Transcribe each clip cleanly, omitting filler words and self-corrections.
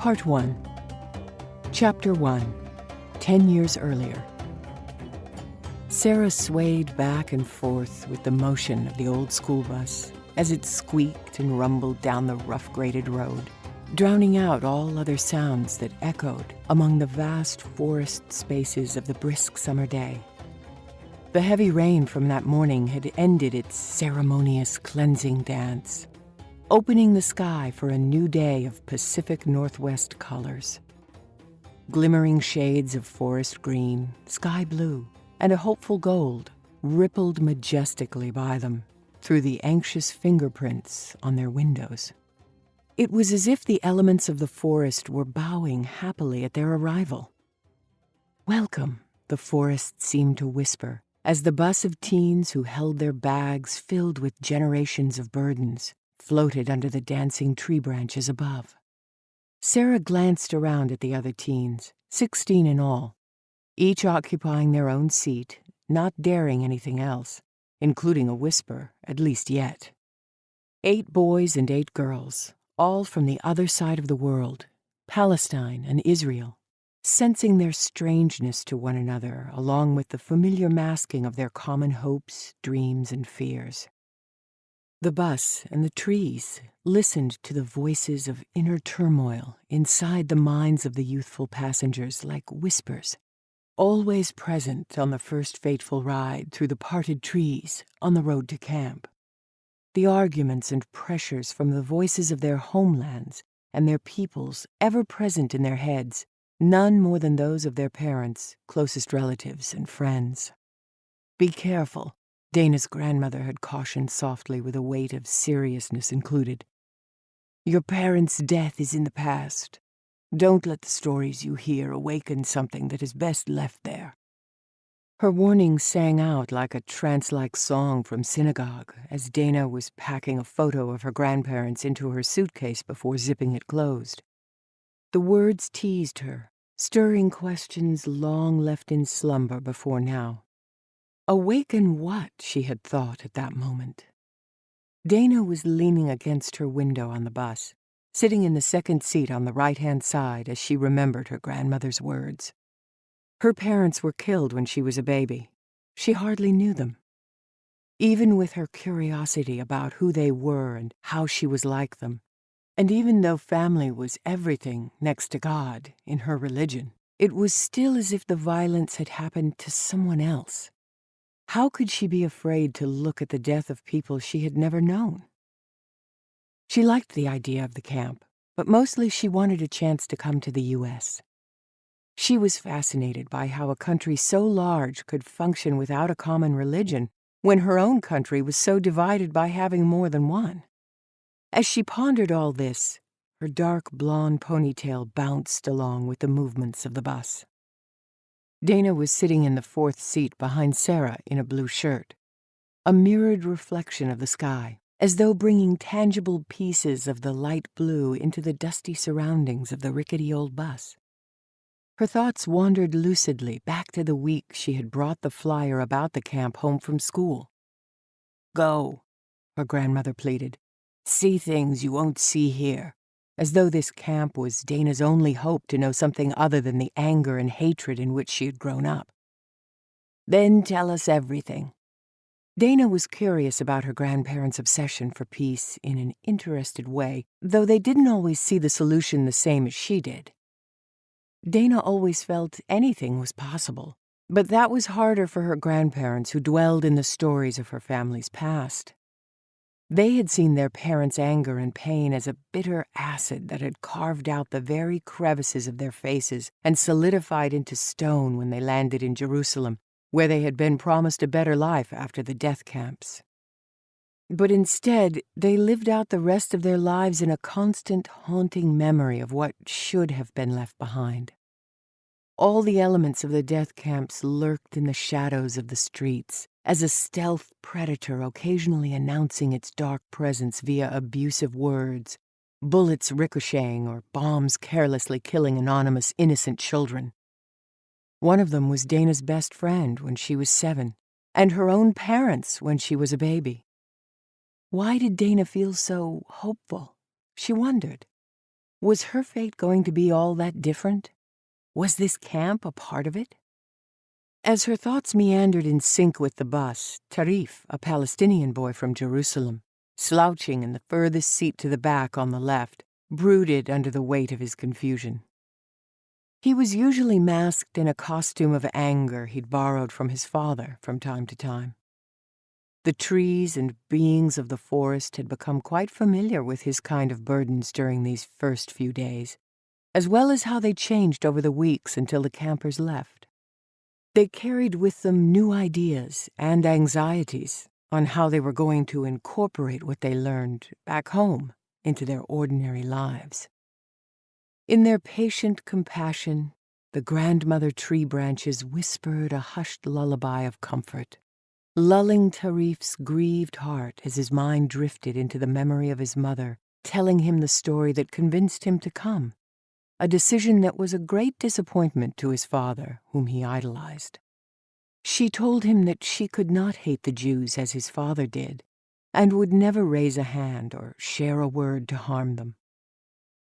Part 1. Chapter 1. 10 years earlier. Sarah swayed back and forth with the motion of the old school bus as it squeaked and rumbled down the rough-graded road, drowning out all other sounds that echoed among the vast forest spaces of the brisk summer day. The heavy rain from that morning had ended its ceremonious cleansing dance, opening the sky for a new day of Pacific Northwest colors. Glimmering shades of forest green, sky blue, and a hopeful gold rippled majestically by them through the anxious fingerprints on their windows. It was as if the elements of the forest were bowing happily at their arrival. "Welcome," the forest seemed to whisper, as the bus of teens who held their bags filled with generations of burdens floated under the dancing tree branches above. Sarah glanced around at the other teens, 16 in all, each occupying their own seat, not daring anything else, including a whisper, at least yet. 8 boys and 8 girls, all from the other side of the world, Palestine and Israel, sensing their strangeness to one another along with the familiar masking of their common hopes, dreams, and fears. The bus and the trees listened to the voices of inner turmoil inside the minds of the youthful passengers like whispers, always present on the first fateful ride through the parted trees on the road to camp. The arguments and pressures from the voices of their homelands and their peoples ever present in their heads, none more than those of their parents, closest relatives, and friends. "Be careful," Dana's grandmother had cautioned softly with a weight of seriousness included. "Your parents' death is in the past. Don't let the stories you hear awaken something that is best left there." Her warning sang out like a trance-like song from synagogue as Dana was packing a photo of her grandparents into her suitcase before zipping it closed. The words teased her, stirring questions long left in slumber before now. Awaken what, she had thought at that moment. Dana was leaning against her window on the bus, sitting in the second seat on the right-hand side as she remembered her grandmother's words. Her parents were killed when she was a baby. She hardly knew them. Even with her curiosity about who they were and how she was like them, and even though family was everything next to God in her religion, it was still as if the violence had happened to someone else. How could she be afraid to look at the death of people she had never known? She liked the idea of the camp, but mostly she wanted a chance to come to the U.S. She was fascinated by how a country so large could function without a common religion when her own country was so divided by having more than one. As she pondered all this, her dark blonde ponytail bounced along with the movements of the bus. Dana was sitting in the 4th seat behind Sarah in a blue shirt, a mirrored reflection of the sky, as though bringing tangible pieces of the light blue into the dusty surroundings of the rickety old bus. Her thoughts wandered lucidly back to the week she had brought the flyer about the camp home from school. "Go," her grandmother pleaded. "See things you won't see here," as though this camp was Dana's only hope to know something other than the anger and hatred in which she had grown up. "Then tell us everything." Dana was curious about her grandparents' obsession for peace in an interested way, though they didn't always see the solution the same as she did. Dana always felt anything was possible, but that was harder for her grandparents who dwelled in the stories of her family's past. They had seen their parents' anger and pain as a bitter acid that had carved out the very crevices of their faces and solidified into stone when they landed in Jerusalem, where they had been promised a better life after the death camps. But instead, they lived out the rest of their lives in a constant, haunting memory of what should have been left behind. All the elements of the death camps lurked in the shadows of the streets, as a stealth predator occasionally announcing its dark presence via abusive words, bullets ricocheting or bombs carelessly killing anonymous innocent children. One of them was Dana's best friend when she was 7, and her own parents when she was a baby. Why did Dana feel so hopeful? She wondered. Was her fate going to be all that different? Was this camp a part of it? As her thoughts meandered in sync with the bus, Tarif, a Palestinian boy from Jerusalem, slouching in the furthest seat to the back on the left, brooded under the weight of his confusion. He was usually masked in a costume of anger he'd borrowed from his father from time to time. The trees and beings of the forest had become quite familiar with his kind of burdens during these first few days, as well as how they changed over the weeks until the campers left. They carried with them new ideas and anxieties on how they were going to incorporate what they learned back home into their ordinary lives. In their patient compassion, the grandmother tree branches whispered a hushed lullaby of comfort, lulling Tarif's grieved heart as his mind drifted into the memory of his mother, telling him the story that convinced him to come, a decision that was a great disappointment to his father, whom he idolized. She told him that she could not hate the Jews as his father did, and would never raise a hand or share a word to harm them.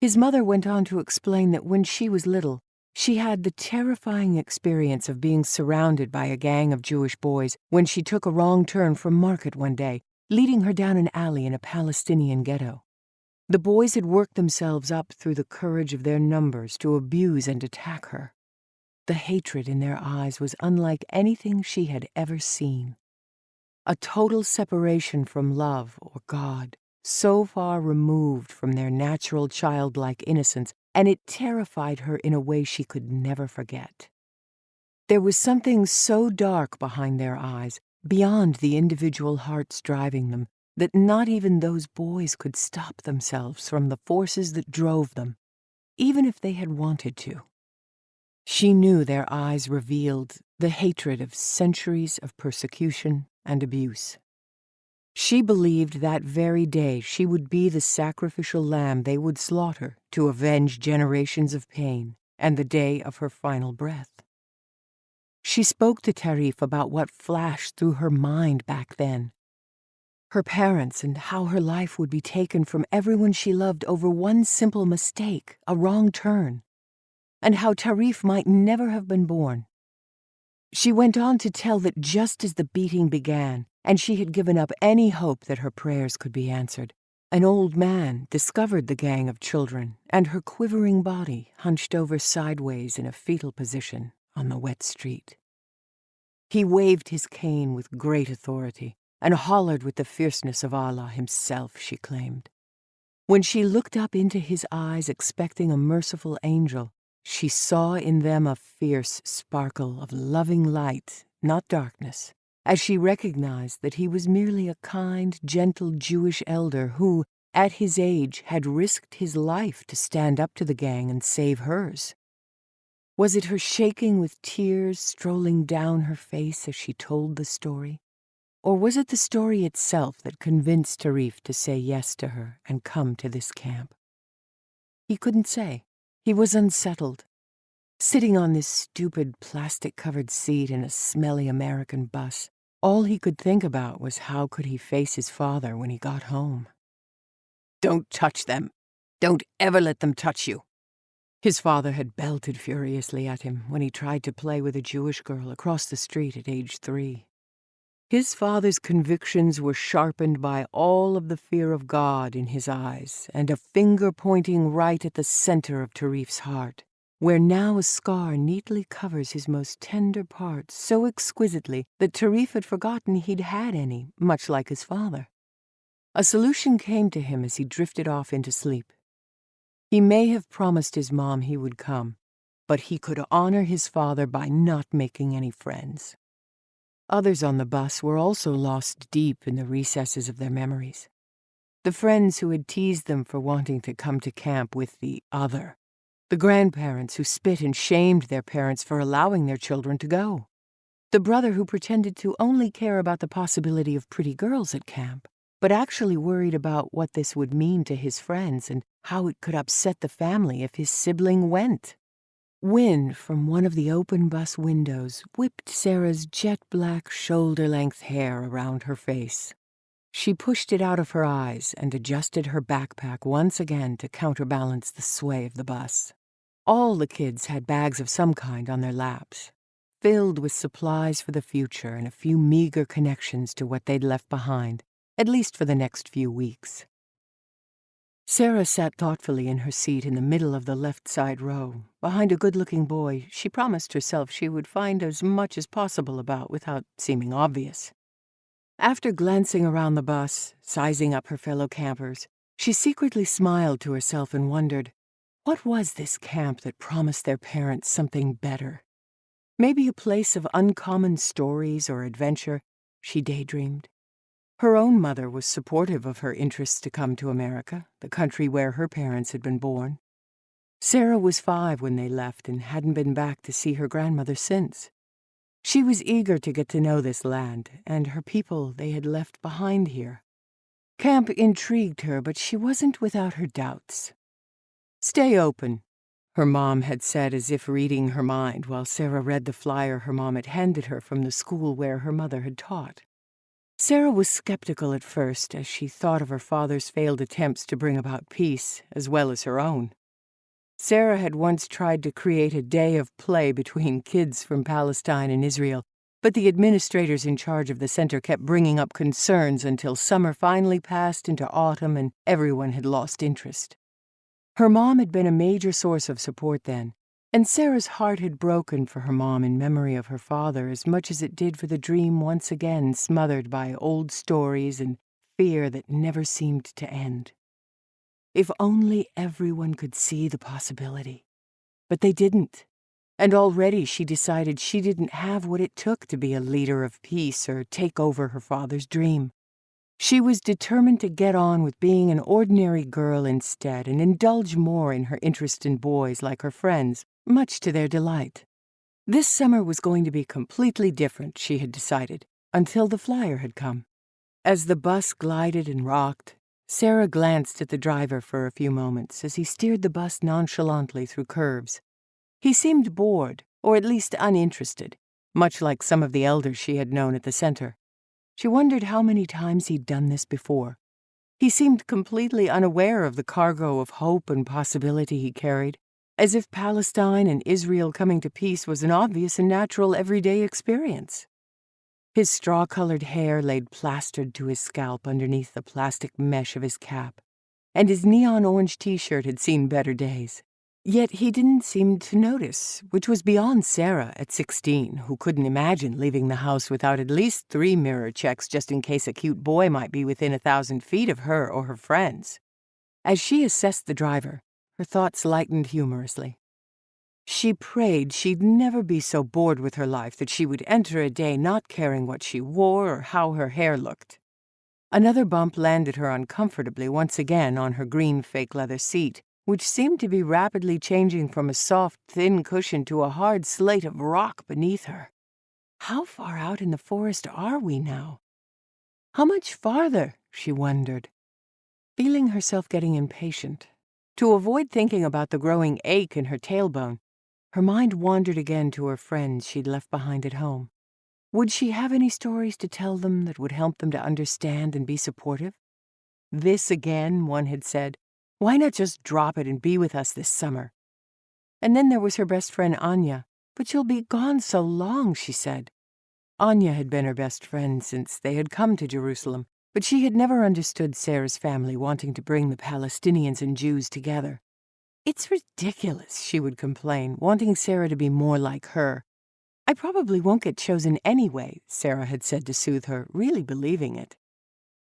His mother went on to explain that when she was little, she had the terrifying experience of being surrounded by a gang of Jewish boys when she took a wrong turn from market one day, leading her down an alley in a Palestinian ghetto. The boys had worked themselves up through the courage of their numbers to abuse and attack her. The hatred in their eyes was unlike anything she had ever seen. A total separation from love or God, so far removed from their natural childlike innocence, and it terrified her in a way she could never forget. There was something so dark behind their eyes, beyond the individual hearts driving them, that not even those boys could stop themselves from the forces that drove them, even if they had wanted to. She knew their eyes revealed the hatred of centuries of persecution and abuse. She believed that very day she would be the sacrificial lamb they would slaughter to avenge generations of pain and the day of her final breath. She spoke to Tarif about what flashed through her mind back then. Her parents and how her life would be taken from everyone she loved over one simple mistake, a wrong turn, and how Tarif might never have been born. She went on to tell that just as the beating began, and she had given up any hope that her prayers could be answered, an old man discovered the gang of children and her quivering body hunched over sideways in a fetal position on the wet street. He waved his cane with great authority and hollered with the fierceness of Allah himself, she claimed. When she looked up into his eyes expecting a merciful angel, she saw in them a fierce sparkle of loving light, not darkness, as she recognized that he was merely a kind, gentle Jewish elder who, at his age, had risked his life to stand up to the gang and save hers. Was it her shaking with tears strolling down her face as she told the story? Or was it the story itself that convinced Tarif to say yes to her and come to this camp? He couldn't say. He was unsettled. Sitting on this stupid plastic-covered seat in a smelly American bus, all he could think about was how could he face his father when he got home. "Don't touch them. Don't ever let them touch you." His father had belted furiously at him when he tried to play with a Jewish girl across the street at age 3. His father's convictions were sharpened by all of the fear of God in his eyes and a finger pointing right at the center of Tarif's heart, where now a scar neatly covers his most tender parts so exquisitely that Tarif had forgotten he'd had any, much like his father. A solution came to him as he drifted off into sleep. He may have promised his mom he would come, but he could honor his father by not making any friends. Others on the bus were also lost deep in the recesses of their memories. The friends who had teased them for wanting to come to camp with the other. The grandparents who spit and shamed their parents for allowing their children to go. The brother who pretended to only care about the possibility of pretty girls at camp, but actually worried about what this would mean to his friends and how it could upset the family if his sibling went. Wind from one of the open bus windows whipped Sarah's jet-black shoulder-length hair around her face. She pushed it out of her eyes and adjusted her backpack once again to counterbalance the sway of the bus. All the kids had bags of some kind on their laps, filled with supplies for the future and a few meager connections to what they'd left behind, at least for the next few weeks. Sarah sat thoughtfully in her seat in the middle of the left side row, behind a good-looking boy she promised herself she would find as much as possible about without seeming obvious. After glancing around the bus, sizing up her fellow campers, she secretly smiled to herself and wondered, what was this camp that promised their parents something better? Maybe a place of uncommon stories or adventure, she daydreamed. Her own mother was supportive of her interests to come to America, the country where her parents had been born. Sarah was 5 when they left and hadn't been back to see her grandmother since. She was eager to get to know this land and her people they had left behind here. Camp intrigued her, but she wasn't without her doubts. "Stay open," her mom had said, as if reading her mind, while Sarah read the flyer her mom had handed her from the school where her mother had taught. Sarah was skeptical at first as she thought of her father's failed attempts to bring about peace, as well as her own. Sarah had once tried to create a day of play between kids from Palestine and Israel, but the administrators in charge of the center kept bringing up concerns until summer finally passed into autumn and everyone had lost interest. Her mom had been a major source of support then, and Sarah's heart had broken for her mom in memory of her father as much as it did for the dream once again smothered by old stories and fear that never seemed to end. If only everyone could see the possibility. But they didn't, and already she decided she didn't have what it took to be a leader of peace or take over her father's dream. She was determined to get on with being an ordinary girl instead and indulge more in her interest in boys like her friends, much to their delight. This summer was going to be completely different, she had decided, until the flyer had come. As the bus glided and rocked, Sarah glanced at the driver for a few moments as he steered the bus nonchalantly through curves. He seemed bored, or at least uninterested, much like some of the elders she had known at the center. She wondered how many times he'd done this before. He seemed completely unaware of the cargo of hope and possibility he carried, as if Palestine and Israel coming to peace was an obvious and natural everyday experience. His straw-colored hair laid plastered to his scalp underneath the plastic mesh of his cap, and his neon-orange T-shirt had seen better days. Yet he didn't seem to notice, which was beyond Sarah at 16, who couldn't imagine leaving the house without at least 3 mirror checks just in case a cute boy might be within 1,000 feet of her or her friends. As she assessed the driver, her thoughts lightened humorously. She prayed she'd never be so bored with her life that she would enter a day not caring what she wore or how her hair looked. Another bump landed her uncomfortably once again on her green fake leather seat, which seemed to be rapidly changing from a soft, thin cushion to a hard slate of rock beneath her. How far out in the forest are we now? How much farther? She wondered, feeling herself getting impatient. To avoid thinking about the growing ache in her tailbone, her mind wandered again to her friends she'd left behind at home. Would she have any stories to tell them that would help them to understand and be supportive? This again, one had said. Why not just drop it and be with us this summer? And then there was her best friend Anya. But you'll be gone so long, she said. Anya had been her best friend since they had come to Jerusalem, but she had never understood Sarah's family wanting to bring the Palestinians and Jews together. It's ridiculous, she would complain, wanting Sarah to be more like her. I probably won't get chosen anyway, Sarah had said to soothe her, really believing it.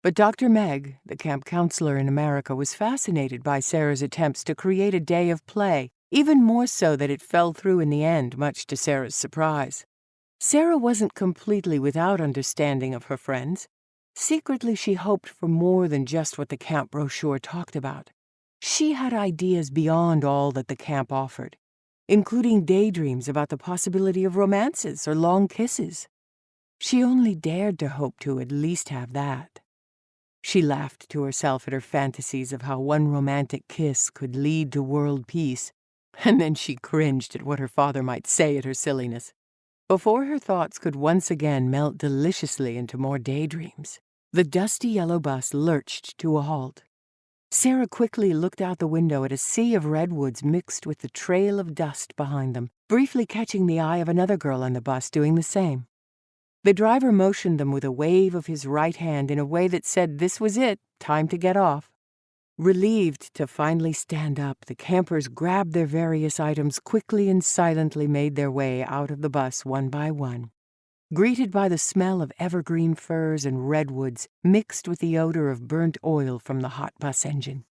But Dr. Meg, the camp counselor in America, was fascinated by Sarah's attempts to create a day of play, even more so that it fell through in the end, much to Sarah's surprise. Sarah wasn't completely without understanding of her friends. Secretly, she hoped for more than just what the camp brochure talked about. She had ideas beyond all that the camp offered, including daydreams about the possibility of romances or long kisses. She only dared to hope to at least have that. She laughed to herself at her fantasies of how one romantic kiss could lead to world peace, and then she cringed at what her father might say at her silliness. Before her thoughts could once again melt deliciously into more daydreams, The dusty yellow bus lurched to a halt. Sarah quickly looked out the window at a sea of redwoods mixed with the trail of dust behind them, briefly catching the eye of another girl on the bus doing the same. The driver motioned them with a wave of his right hand in a way that said this was it, time to get off. Relieved to finally stand up, the campers grabbed their various items quickly and silently made their way out of the bus one by one, greeted by the smell of evergreen firs and redwoods mixed with the odor of burnt oil from the hot bus engine.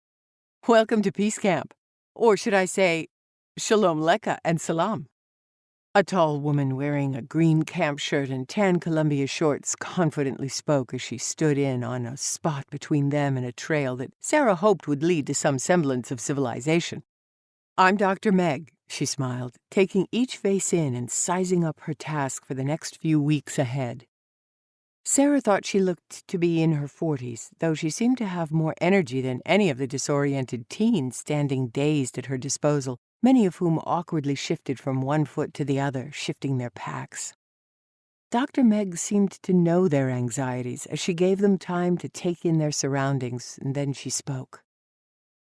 Welcome to Peace Camp. Or should I say, Shalom Leka and Salam. A tall woman wearing a green camp shirt and tan Columbia shorts confidently spoke as she stood in on a spot between them and a trail that Sarah hoped would lead to some semblance of civilization. "I'm Dr. Meg," she smiled, taking each face in and sizing up her task for the next few weeks ahead. Sarah thought she looked to be in her 40s, though she seemed to have more energy than any of the disoriented teens standing dazed at her disposal, many of whom awkwardly shifted from one foot to the other, shifting their packs. Dr. Meg seemed to know their anxieties as she gave them time to take in their surroundings, and then she spoke.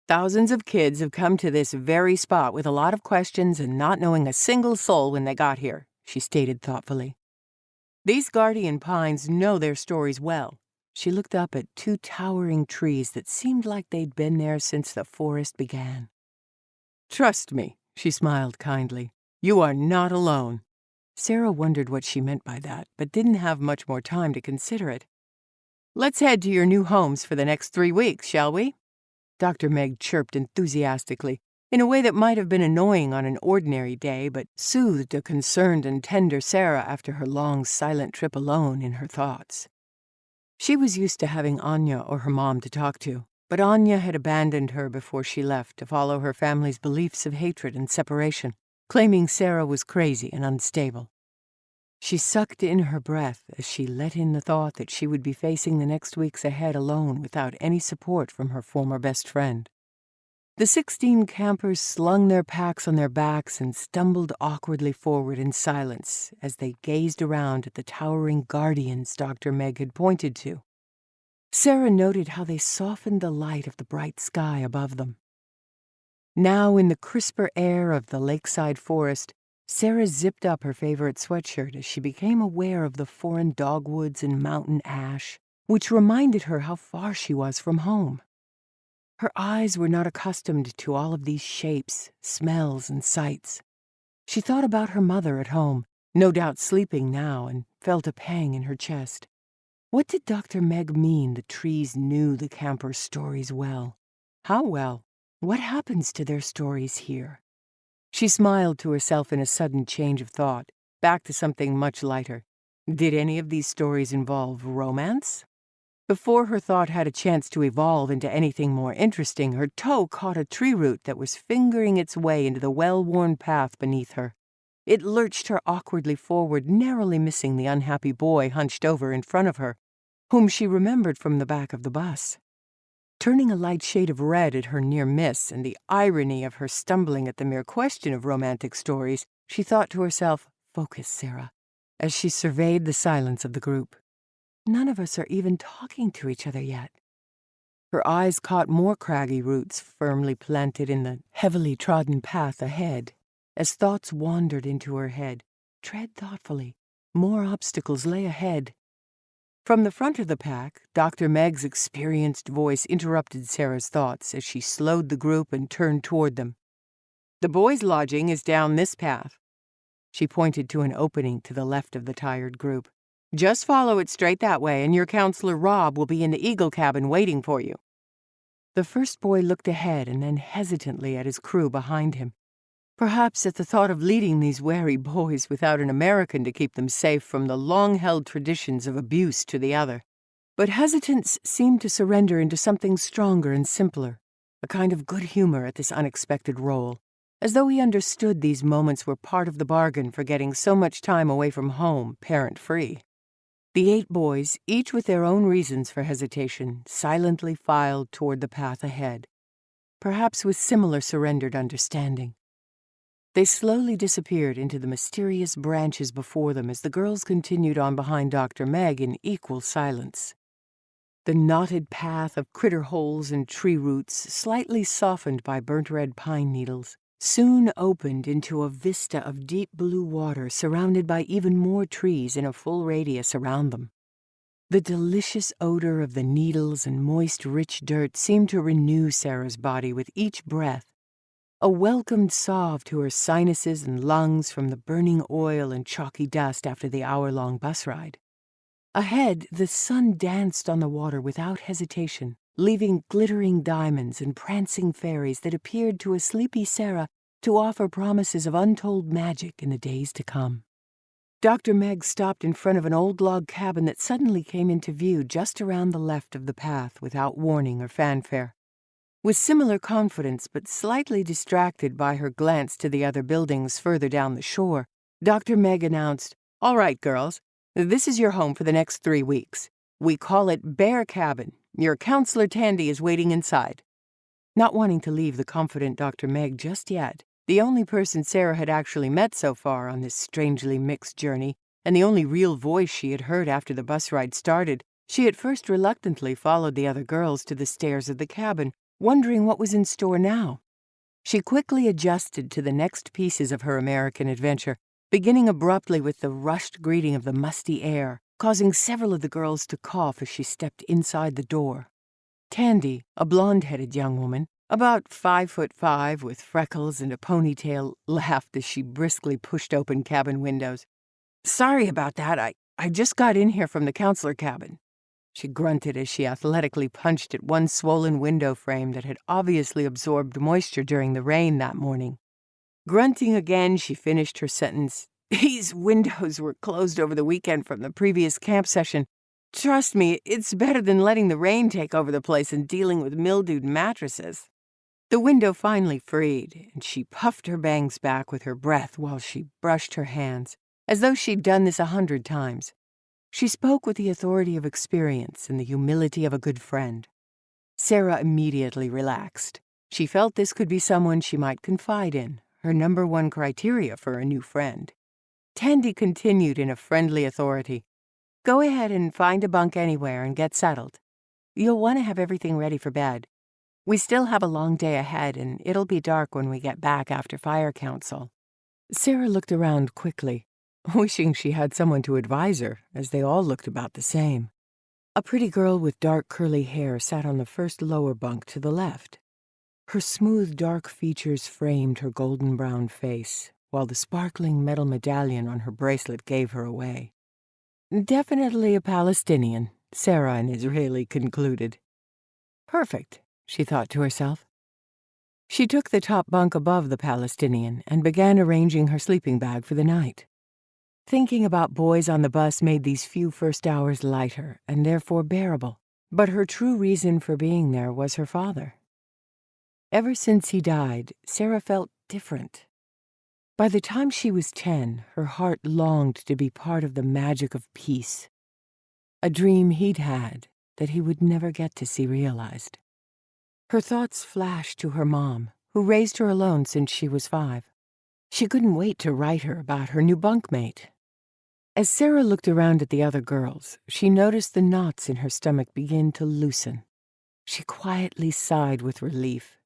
"Thousands of kids have come to this very spot with a lot of questions and not knowing a single soul when they got here," she stated thoughtfully. "These guardian pines know their stories well." She looked up at two towering trees that seemed like they'd been there since the forest began. "Trust me," she smiled kindly. "You are not alone." Sarah wondered what she meant by that, but didn't have much more time to consider it. "Let's head to your new homes for the next 3 weeks, shall we?" Dr. Meg chirped enthusiastically, in a way that might have been annoying on an ordinary day, but soothed a concerned and tender Sarah after her long, silent trip alone in her thoughts. She was used to having Anya or her mom to talk to, but Anya had abandoned her before she left to follow her family's beliefs of hatred and separation, claiming Sarah was crazy and unstable. She sucked in her breath as she let in the thought that she would be facing the next weeks ahead alone without any support from her former best friend. The 16 campers slung their packs on their backs and stumbled awkwardly forward in silence as they gazed around at the towering guardians Dr. Meg had pointed to. Sarah noted how they softened the light of the bright sky above them. Now, in the crisper air of the lakeside forest, Sarah zipped up her favorite sweatshirt as she became aware of the foreign dogwoods and mountain ash, which reminded her how far she was from home. Her eyes were not accustomed to all of these shapes, smells, and sights. She thought about her mother at home, no doubt sleeping now, and felt a pang in her chest. What did Dr. Meg mean the trees knew the campers' stories well? How well? What happens to their stories here? She smiled to herself in a sudden change of thought, back to something much lighter. Did any of these stories involve romance? Before her thought had a chance to evolve into anything more interesting, her toe caught a tree root that was fingering its way into the well-worn path beneath her. It lurched her awkwardly forward, narrowly missing the unhappy boy hunched over in front of her, whom she remembered from the back of the bus. Turning a light shade of red at her near miss and the irony of her stumbling at the mere question of romantic stories, she thought to herself, "Focus, Sarah," as she surveyed the silence of the group. None of us are even talking to each other yet. Her eyes caught more craggy roots firmly planted in the heavily trodden path ahead. As thoughts wandered into her head, tread thoughtfully. More obstacles lay ahead. From the front of the pack, Dr. Meg's experienced voice interrupted Sarah's thoughts as she slowed the group and turned toward them. "The boys' lodging is down this path." She pointed to an opening to the left of the tired group. "Just follow it straight that way, and your counselor Rob will be in the Eagle cabin waiting for you." The first boy looked ahead and then hesitantly at his crew behind him. Perhaps at the thought of leading these wary boys without an American to keep them safe from the long-held traditions of abuse to the other. But hesitance seemed to surrender into something stronger and simpler, a kind of good humor at this unexpected role, as though he understood these moments were part of the bargain for getting so much time away from home, parent-free. The 8 boys, each with their own reasons for hesitation, silently filed toward the path ahead, perhaps with similar surrendered understanding. They slowly disappeared into the mysterious branches before them as the girls continued on behind Dr. Meg in equal silence. The knotted path of critter holes and tree roots, slightly softened by burnt red pine needles, soon opened into a vista of deep blue water surrounded by even more trees in a full radius around them. The delicious odor of the needles and moist, rich dirt seemed to renew Sarah's body with each breath, a welcomed salve to her sinuses and lungs from the burning oil and chalky dust after the hour-long bus ride. Ahead, the sun danced on the water without hesitation, leaving glittering diamonds and prancing fairies that appeared to a sleepy Sarah to offer promises of untold magic in the days to come. Dr. Meg stopped in front of an old log cabin that suddenly came into view just around the left of the path without warning or fanfare. With similar confidence, but slightly distracted by her glance to the other buildings further down the shore, Dr. Meg announced, "All right, girls. This is your home for the next 3 weeks. We call it Bear Cabin. Your counselor Tandy is waiting inside." Not wanting to leave the confident Dr. Meg just yet, the only person Sarah had actually met so far on this strangely mixed journey, and the only real voice she had heard after the bus ride started, she at first reluctantly followed the other girls to the stairs of the cabin, wondering what was in store now. She quickly adjusted to the next pieces of her American adventure, beginning abruptly with the rushed greeting of the musty air, causing several of the girls to cough as she stepped inside the door. Tandy, a blonde-headed young woman, about 5'5", with freckles and a ponytail, laughed as she briskly pushed open cabin windows. "Sorry about that. I just got in here from the counselor cabin," she grunted as she athletically punched at one swollen window frame that had obviously absorbed moisture during the rain that morning. Grunting again, she finished her sentence. "These windows were closed over the weekend from the previous camp session. Trust me, it's better than letting the rain take over the place and dealing with mildewed mattresses." The window finally freed, and she puffed her bangs back with her breath while she brushed her hands, as though she'd done this 100 times. She spoke with the authority of experience and the humility of a good friend. Sarah immediately relaxed. She felt this could be someone she might confide in, her number one criteria for a new friend. Tandy continued in a friendly authority. "Go ahead and find a bunk anywhere and get settled. You'll want to have everything ready for bed. We still have a long day ahead, and it'll be dark when we get back after fire council." Sarah looked around quickly, wishing she had someone to advise her, as they all looked about the same. A pretty girl with dark curly hair sat on the first lower bunk to the left. Her smooth dark features framed her golden brown face, while the sparkling metal medallion on her bracelet gave her away. Definitely a Palestinian, Sarah, an Israeli, concluded. Perfect, she thought to herself. She took the top bunk above the Palestinian and began arranging her sleeping bag for the night. Thinking about boys on the bus made these few first hours lighter and therefore bearable, but her true reason for being there was her father. Ever since he died, Sarah felt different. By the time she was 10, her heart longed to be part of the magic of peace, a dream he'd had that he would never get to see realized. Her thoughts flashed to her mom, who raised her alone since she was 5. She couldn't wait to write her about her new bunkmate. As Sarah looked around at the other girls, she noticed the knots in her stomach begin to loosen. She quietly sighed with relief.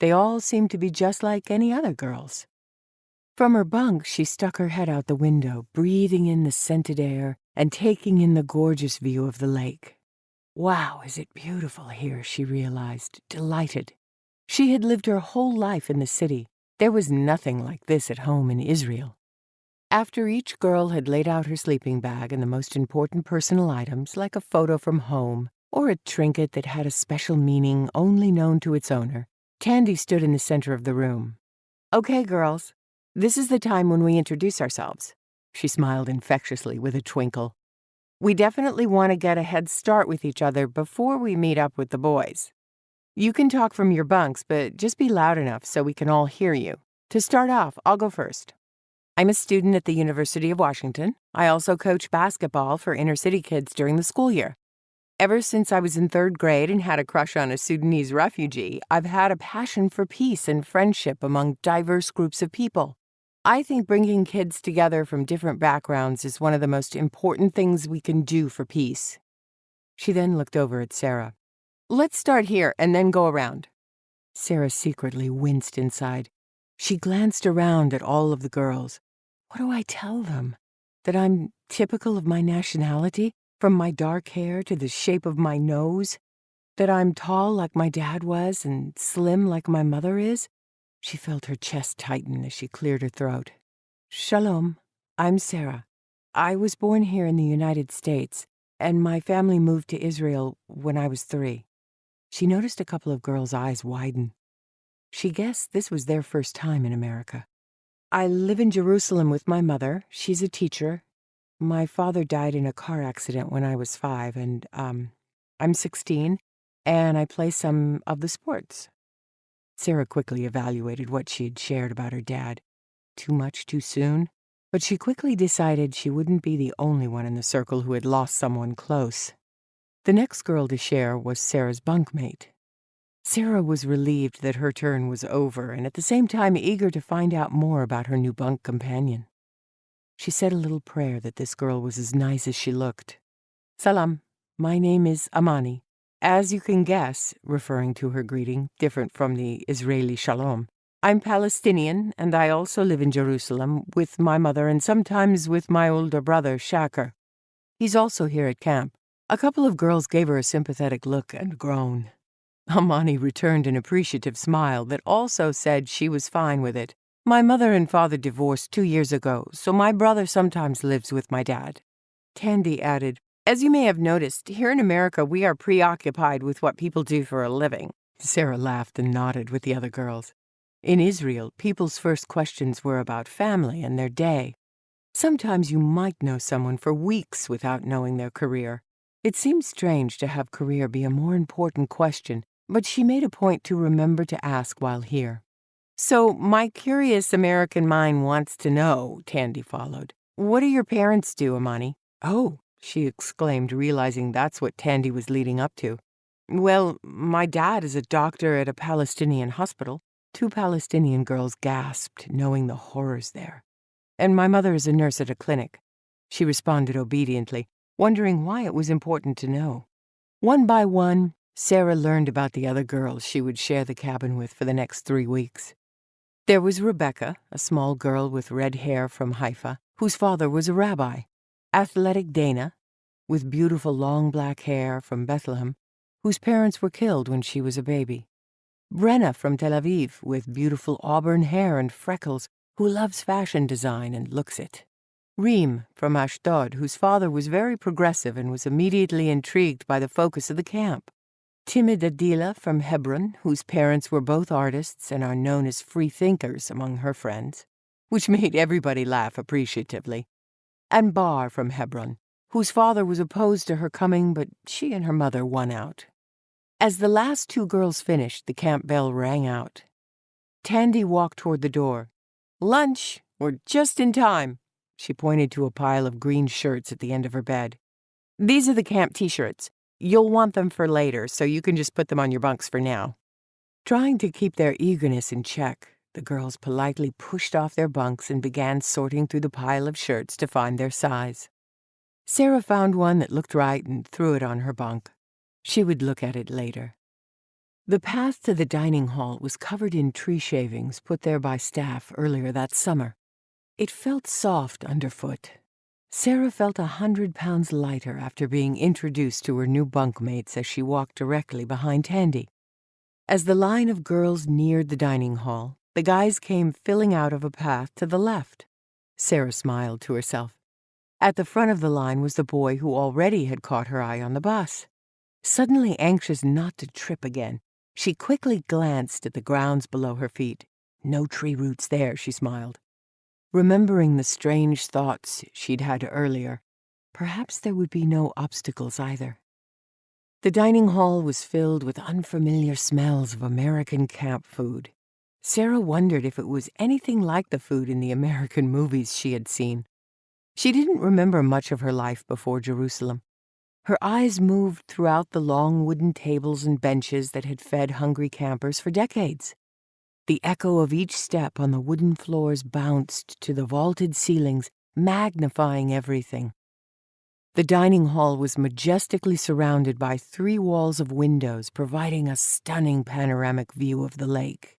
They all seemed to be just like any other girls. From her bunk, she stuck her head out the window, breathing in the scented air and taking in the gorgeous view of the lake. Wow, is it beautiful here, she realized, delighted. She had lived her whole life in the city. There was nothing like this at home in Israel. After each girl had laid out her sleeping bag and the most important personal items, like a photo from home or a trinket that had a special meaning only known to its owner, Tandy stood in the center of the room. "Okay, girls, this is the time when we introduce ourselves." She smiled infectiously with a twinkle. "We definitely want to get a head start with each other before we meet up with the boys. You can talk from your bunks, but just be loud enough so we can all hear you. To start off, I'll go first. I'm a student at the University of Washington. I also coach basketball for inner-city kids during the school year. Ever since I was in 3rd grade and had a crush on a Sudanese refugee, I've had a passion for peace and friendship among diverse groups of people. I think bringing kids together from different backgrounds is one of the most important things we can do for peace." She then looked over at Sarah. "Let's start here and then go around." Sarah secretly winced inside. She glanced around at all of the girls. What do I tell them? That I'm typical of my nationality, from my dark hair to the shape of my nose? That I'm tall like my dad was and slim like my mother is? She felt her chest tighten as she cleared her throat. "Shalom, I'm Sarah. I was born here in the United States, and my family moved to Israel when I was 3. She noticed a couple of girls' eyes widen. She guessed this was their first time in America. "I live in Jerusalem with my mother. She's a teacher. My father died in a car accident when I was 5, and, I'm 16, and I play some of the sports." Sarah quickly evaluated what she had shared about her dad. Too much too soon? But she quickly decided she wouldn't be the only one in the circle who had lost someone close. The next girl to share was Sarah's bunkmate. Sarah was relieved that her turn was over and at the same time eager to find out more about her new bunk companion. She said a little prayer that this girl was as nice as she looked. "Salam, my name is Amani. As you can guess," referring to her greeting, different from the Israeli shalom, "I'm Palestinian, and I also live in Jerusalem with my mother and sometimes with my older brother, Shaker. He's also here at camp." A couple of girls gave her a sympathetic look and groan. Amani returned an appreciative smile that also said she was fine with it. "My mother and father divorced 2 years ago, so my brother sometimes lives with my dad." Tandy added, "As you may have noticed, here in America we are preoccupied with what people do for a living." Sarah laughed and nodded with the other girls. In Israel, people's first questions were about family and their day. Sometimes you might know someone for weeks without knowing their career. It seemed strange to have career be a more important question, but she made a point to remember to ask while here. "So my curious American mind wants to know," Tandy followed. "What do your parents do, Amani?" "Oh," she exclaimed, realizing that's what Tandy was leading up to. "Well, my dad is a doctor at a Palestinian hospital." 2 Palestinian girls gasped, knowing the horrors there. "And my mother is a nurse at a clinic." She responded obediently, wondering why it was important to know. One by one, Sarah learned about the other girls she would share the cabin with for the next 3 weeks. There was Rebecca, a small girl with red hair from Haifa, whose father was a rabbi. Athletic Dana, with beautiful long black hair from Bethlehem, whose parents were killed when she was a baby. Brenna from Tel Aviv, with beautiful auburn hair and freckles, who loves fashion design and looks it. Reem from Ashdod, whose father was very progressive and was immediately intrigued by the focus of the camp. Timid Adila from Hebron, whose parents were both artists and are known as free thinkers among her friends, which made everybody laugh appreciatively. And Bar from Hebron, whose father was opposed to her coming, but she and her mother won out. As the last 2 girls finished, the camp bell rang out. Tandy walked toward the door. "Lunch! We're just in time." She pointed to a pile of green shirts at the end of her bed. "These are the camp t-shirts. You'll want them for later, so you can just put them on your bunks for now." Trying to keep their eagerness in check, the girls politely pushed off their bunks and began sorting through the pile of shirts to find their size. Sarah found one that looked right and threw it on her bunk. She would look at it later. The path to the dining hall was covered in tree shavings put there by staff earlier that summer. It felt soft underfoot. Sarah felt 100 pounds lighter after being introduced to her new bunkmates as she walked directly behind Tandy. As the line of girls neared the dining hall, the guys came filling out of a path to the left. Sarah smiled to herself. At the front of the line was the boy who already had caught her eye on the bus. Suddenly anxious not to trip again, she quickly glanced at the grounds below her feet. No tree roots there, she smiled. Remembering the strange thoughts she'd had earlier, perhaps there would be no obstacles either. The dining hall was filled with unfamiliar smells of American camp food. Sarah wondered if it was anything like the food in the American movies she had seen. She didn't remember much of her life before Jerusalem. Her eyes moved throughout the long wooden tables and benches that had fed hungry campers for decades. The echo of each step on the wooden floors bounced to the vaulted ceilings, magnifying everything. The dining hall was majestically surrounded by 3 walls of windows, providing a stunning panoramic view of the lake.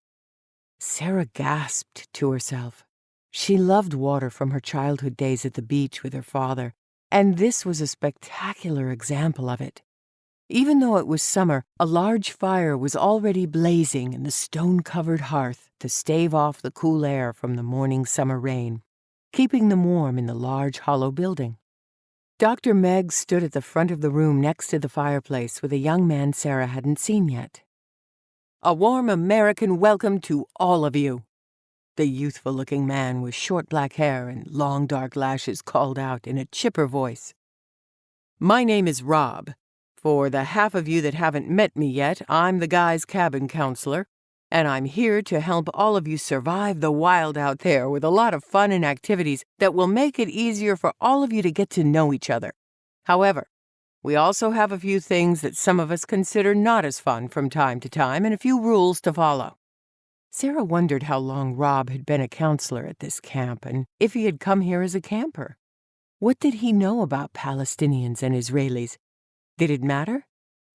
Sarah gasped to herself. She loved water from her childhood days at the beach with her father, and this was a spectacular example of it. Even though it was summer, a large fire was already blazing in the stone-covered hearth to stave off the cool air from the morning summer rain, keeping them warm in the large hollow building. Dr. Meg stood at the front of the room next to the fireplace with a young man Sarah hadn't seen yet. "A warm American welcome to all of you," the youthful-looking man with short black hair and long dark lashes called out in a chipper voice. "My name is Rob. For the half of you that haven't met me yet, I'm the guy's cabin counselor, and I'm here to help all of you survive the wild out there with a lot of fun and activities that will make it easier for all of you to get to know each other. However, we also have a few things that some of us consider not as fun from time to time and a few rules to follow." Sarah wondered how long Rob had been a counselor at this camp and if he had come here as a camper. What did he know about Palestinians and Israelis? Did it matter?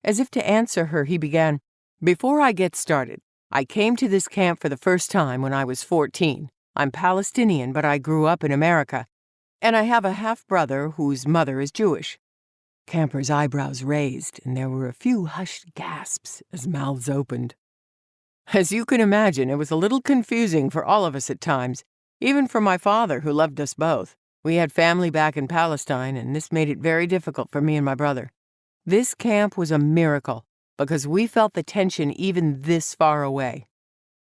As if to answer her, he began, "Before I get started, I came to this camp for the first time when I was 14. I'm Palestinian, but I grew up in America, and I have a half-brother whose mother is Jewish." Campers' eyebrows raised, and there were a few hushed gasps as mouths opened. As you can imagine, it was a little confusing for all of us at times, even for my father, who loved us both. We had family back in Palestine, and this made it very difficult for me and my brother. This camp was a miracle because we felt the tension even this far away.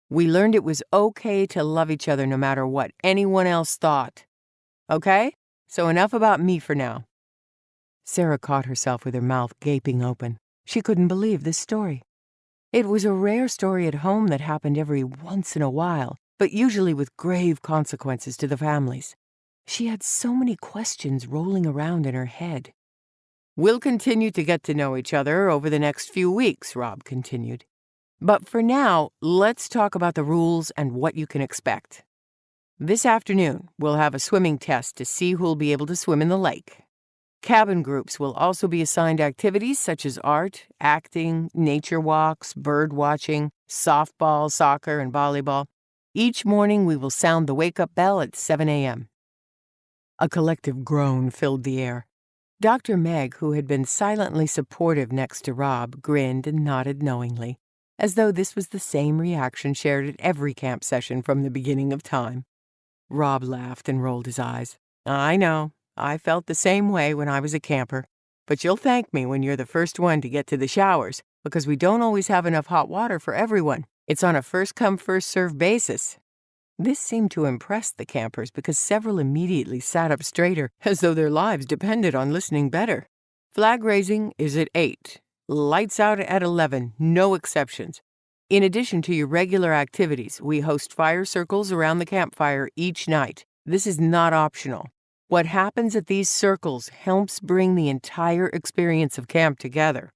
We learned it was okay to love each other no matter what anyone else thought. Okay? So enough about me for now. Sarah caught herself with her mouth gaping open. She couldn't believe this story. It was a rare story at home that happened every once in a while, but usually with grave consequences to the families. She had so many questions rolling around in her head. "We'll continue to get to know each other over the next few weeks," Rob continued. "But for now, let's talk about the rules and what you can expect. This afternoon, we'll have a swimming test to see who'll be able to swim in the lake. Cabin groups will also be assigned activities such as art, acting, nature walks, bird watching, softball, soccer, and volleyball. Each morning, we will sound the wake-up bell at 7 a.m. A collective groan filled the air. Dr. Meg, who had been silently supportive next to Rob, grinned and nodded knowingly, as though this was the same reaction shared at every camp session from the beginning of time. Rob laughed and rolled his eyes. "I know. I felt the same way when I was a camper. But you'll thank me when you're the first one to get to the showers, because we don't always have enough hot water for everyone. It's on a first-come, first-served basis." This seemed to impress the campers because several immediately sat up straighter, as though their lives depended on listening better. "Flag raising is at 8. Lights out at 11, no exceptions. In addition to your regular activities, we host fire circles around the campfire each night. This is not optional. What happens at these circles helps bring the entire experience of camp together.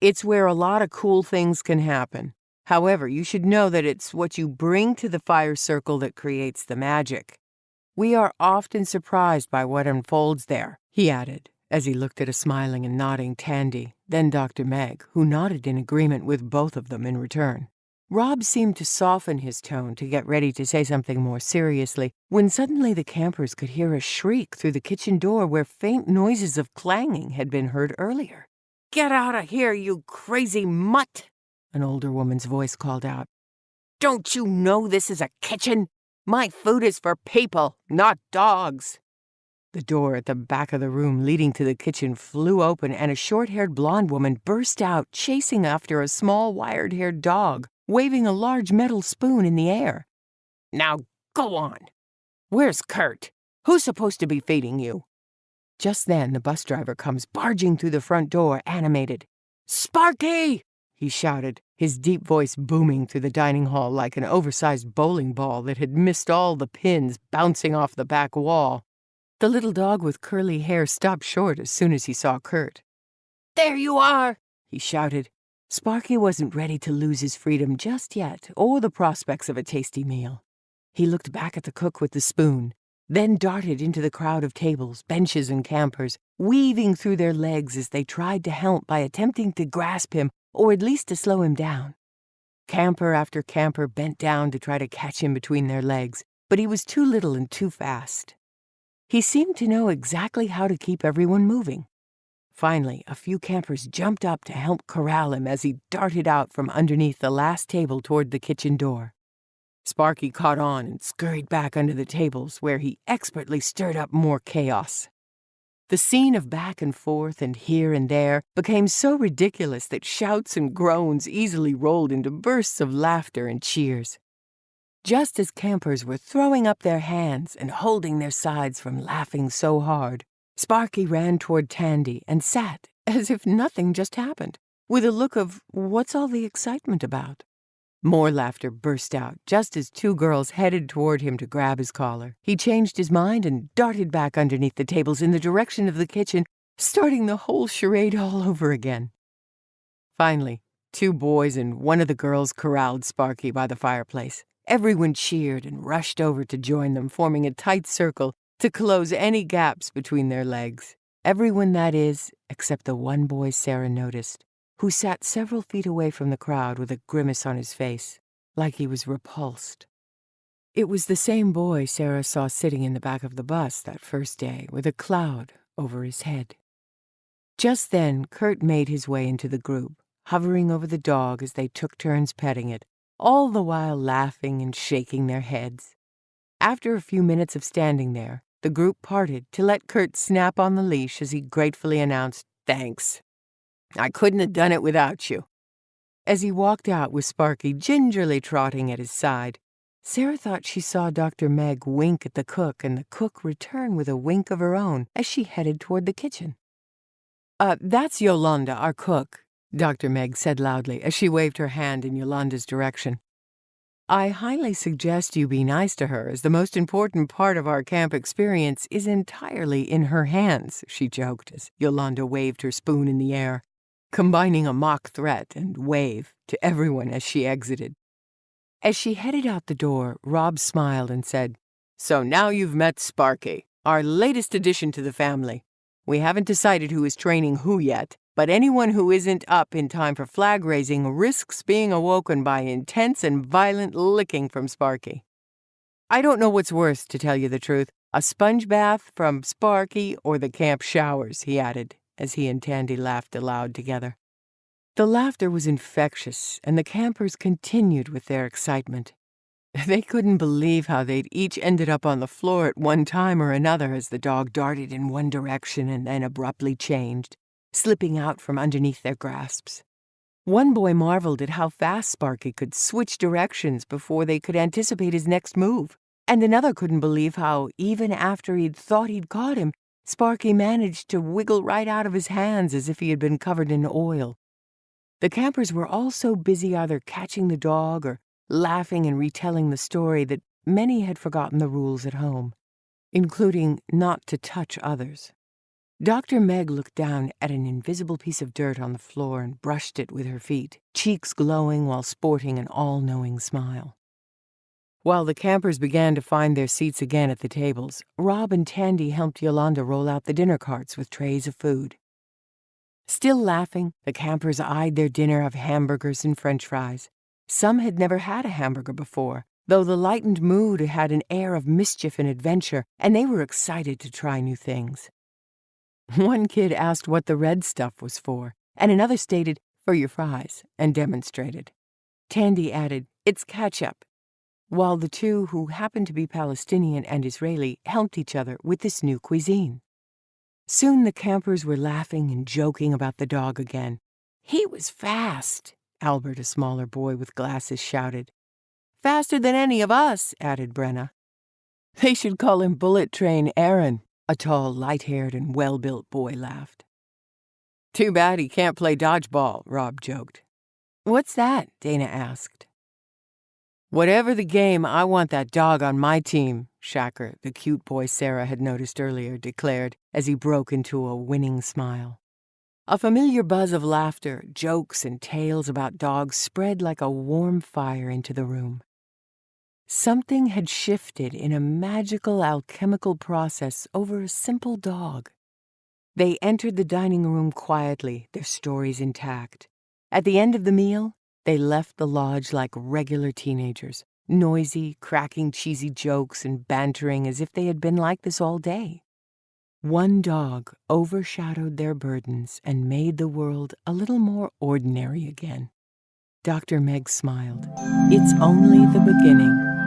It's where a lot of cool things can happen. However, you should know that it's what you bring to the fire circle that creates the magic. We are often surprised by what unfolds there," he added, as he looked at a smiling and nodding Tandy, then Dr. Meg, who nodded in agreement with both of them in return. Rob seemed to soften his tone to get ready to say something more seriously, when suddenly the campers could hear a shriek through the kitchen door where faint noises of clanging had been heard earlier. "Get out of here, you crazy mutt!" an older woman's voice called out. "Don't you know this is a kitchen? My food is for people, not dogs." The door at the back of the room leading to the kitchen flew open, and a short-haired blonde woman burst out, chasing after a small wire-haired dog, waving a large metal spoon in the air. "Now go on. Where's Kurt? Who's supposed to be feeding you?" Just then, the bus driver comes barging through the front door, animated. "Sparky!" he shouted, his deep voice booming through the dining hall like an oversized bowling ball that had missed all the pins bouncing off the back wall. The little dog with curly hair stopped short as soon as he saw Kurt. "There you are!" he shouted. Sparky wasn't ready to lose his freedom just yet, or the prospects of a tasty meal. He looked back at the cook with the spoon, then darted into the crowd of tables, benches, and campers, weaving through their legs as they tried to help by attempting to grasp him or at least to slow him down. Camper after camper bent down to try to catch him between their legs, but he was too little and too fast. He seemed to know exactly how to keep everyone moving. Finally, a few campers jumped up to help corral him as he darted out from underneath the last table toward the kitchen door. Sparky caught on and scurried back under the tables, where he expertly stirred up more chaos. The scene of back and forth and here and there became so ridiculous that shouts and groans easily rolled into bursts of laughter and cheers. Just as campers were throwing up their hands and holding their sides from laughing so hard, Sparky ran toward Tandy and sat as if nothing just happened, with a look of, "What's all the excitement about?" More laughter burst out just as two girls headed toward him to grab his collar. He changed his mind and darted back underneath the tables in the direction of the kitchen, starting the whole charade all over again. Finally, two boys and one of the girls corralled Sparky by the fireplace. Everyone cheered and rushed over to join them, forming a tight circle to close any gaps between their legs. Everyone, that is, except the one boy Sarah noticed, who sat several feet away from the crowd with a grimace on his face, like he was repulsed. It was the same boy Sarah saw sitting in the back of the bus that first day, with a cloud over his head. Just then, Kurt made his way into the group, hovering over the dog as they took turns petting it, all the while laughing and shaking their heads. After a few minutes of standing there, the group parted to let Kurt snap on the leash as he gratefully announced, "Thanks. I couldn't have done it without you." As he walked out with Sparky gingerly trotting at his side, Sarah thought she saw Dr. Meg wink at the cook and the cook return with a wink of her own as she headed toward the kitchen. That's Yolanda, our cook," Dr. Meg said loudly as she waved her hand in Yolanda's direction. "I highly suggest you be nice to her, as the most important part of our camp experience is entirely in her hands," she joked as Yolanda waved her spoon in the air, combining a mock threat and wave to everyone as she exited. As she headed out the door, Rob smiled and said, "So now you've met Sparky, our latest addition to the family. We haven't decided who is training who yet, but anyone who isn't up in time for flag raising risks being awoken by intense and violent licking from Sparky. I don't know what's worse, to tell you the truth, a sponge bath from Sparky or the camp showers," he added, as he and Tandy laughed aloud together. The laughter was infectious, and the campers continued with their excitement. They couldn't believe how they'd each ended up on the floor at one time or another as the dog darted in one direction and then abruptly changed, slipping out from underneath their grasps. One boy marveled at how fast Sparky could switch directions before they could anticipate his next move, and another couldn't believe how, even after he'd thought he'd caught him, Sparky managed to wiggle right out of his hands as if he had been covered in oil. The campers were all so busy either catching the dog or laughing and retelling the story that many had forgotten the rules at home, including not to touch others. Dr. Meg looked down at an invisible piece of dirt on the floor and brushed it with her feet, cheeks glowing while sporting an all-knowing smile. While the campers began to find their seats again at the tables, Rob and Tandy helped Yolanda roll out the dinner carts with trays of food. Still laughing, the campers eyed their dinner of hamburgers and French fries. Some had never had a hamburger before, though the lightened mood had an air of mischief and adventure, and they were excited to try new things. One kid asked what the red stuff was for, and another stated, "For your fries," and demonstrated. Tandy added, "It's ketchup," while the two, who happened to be Palestinian and Israeli, helped each other with this new cuisine. Soon the campers were laughing and joking about the dog again. "He was fast," Albert, a smaller boy with glasses, shouted. "Faster than any of us," added Brenna. "They should call him Bullet Train Aaron," a tall, light-haired and well-built boy laughed. "Too bad he can't play dodgeball," Rob joked. "What's that?" Dana asked. "Whatever the game, I want that dog on my team," Shacker, the cute boy Sarah had noticed earlier, declared as he broke into a winning smile. A familiar buzz of laughter, jokes, and tales about dogs spread like a warm fire into the room. Something had shifted in a magical alchemical process over a simple dog. They entered the dining room quietly, their stories intact. At the end of the meal, they left the lodge like regular teenagers, noisy, cracking cheesy jokes and bantering as if they had been like this all day. One dog overshadowed their burdens and made the world a little more ordinary again. Dr. Meg smiled. It's only the beginning.